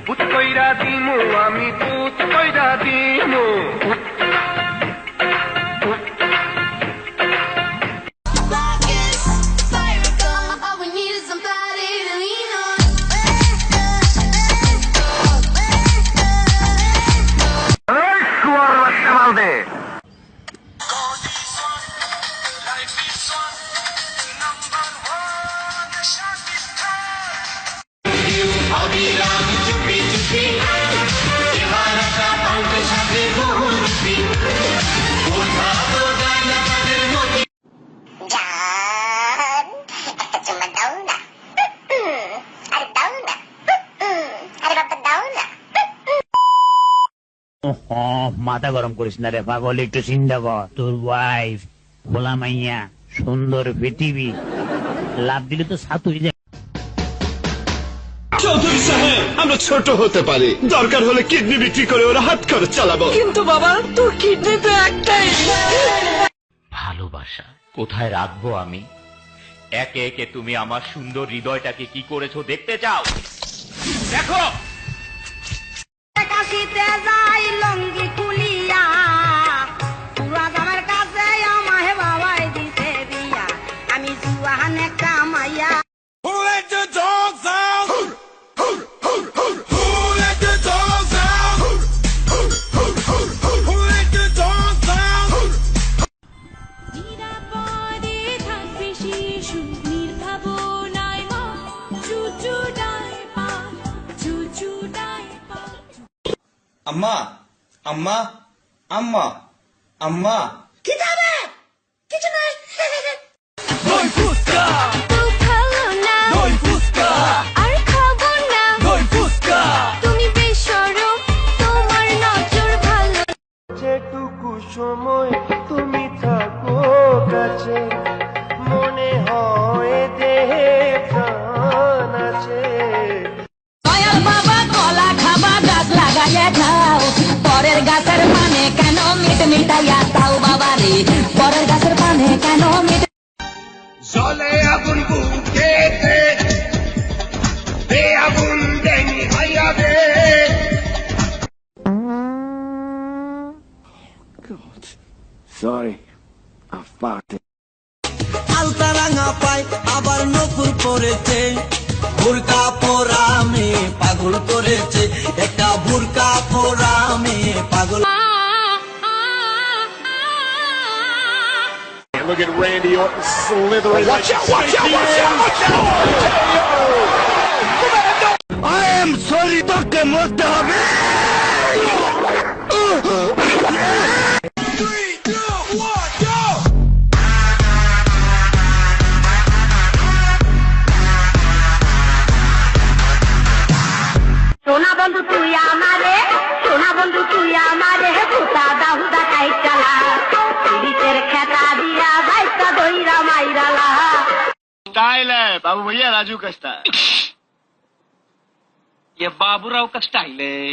ভূত কইরা দিমু আমি ভূত কইরা দিমু মাথা গরম করিস না রে পাগল, একটু চিন্তা কর। তোর ওয়াইফ ভোলা মাইয়া, সুন্দর পৃথিবী, লাভ দিলে তো সাত হয়ে যায়। চৌধুরী সাহেব, আমরা ছোট হতে পারি, দরকার হলে কিডনি বিক্রি করে ওরা হাত খরচ চালাবো। কিন্তু বাবা, তোর কিডনি তো একটাই। ভালোবাসা কোথায় রাখবো আমি? একে একে তুমি আমার সুন্দর হৃদয়টাকে কি করেছো দেখতে চাও? দেখো কাশিতে যাই লঙ্গি খুলিয়া, পুরা আমার কাছে আমায় বাবাই দিতে বিয়া, আমি জুয়ান একটা মাইয়া। Who let the dogs out? Who let the dogs out? Who let the dogs out? নিরাপদে থাকবে শিশু নির্ভাবনায় মা, চুচু ডাইপা, চুচু ডাইপা। আম্মা, আম্মা, আম্মা, আম্মা, কি খাবে? কিছু নাই। দই ফুসকা, খুব ভালো না, দই ফুসকা, আর খাবো না, দই ফুসকা। তুমি বেশরম, তোমার নজর ভালো। যেটুকু সময় তুমি থাকো কাছে, মনে হয় দেহে প্রাণ আছে। দয়াল বাবা কলা খাবা, গাছ লাগাইয়া খাও, পরের গাছের পানে কেন মিট মিটাইয়া তাও বাবা রে, পরের গাছের পানে কেন মিট। জলে আগুন বুকে দে আগুন দেনি হাইয়া দে। God, sorry, I fucked it. আলতা রাঙা পাই আবার নকুল পরেছে, বুরকা পরা মেয়ে পাগল করেছে, একটা বুরকা পরা মেয়ে পাগল। Look at Randy Orton slithering. Watch out, watch out, watch out, watch out! I am sorry, তোকে মরতে হবে। 3, 2, 1, go! সোনা বন্ধু তুই আমারে, সোনা বন্ধু তুই আমারে, ভুতা দাহুদা কাই চালা, পুলিশের খেতা দিয়া বাইসা দইরা মাইরালা। स्टाइल है बाबू भैया, राजू का स्टाइल। ये बाबूराव का स्टाइल है।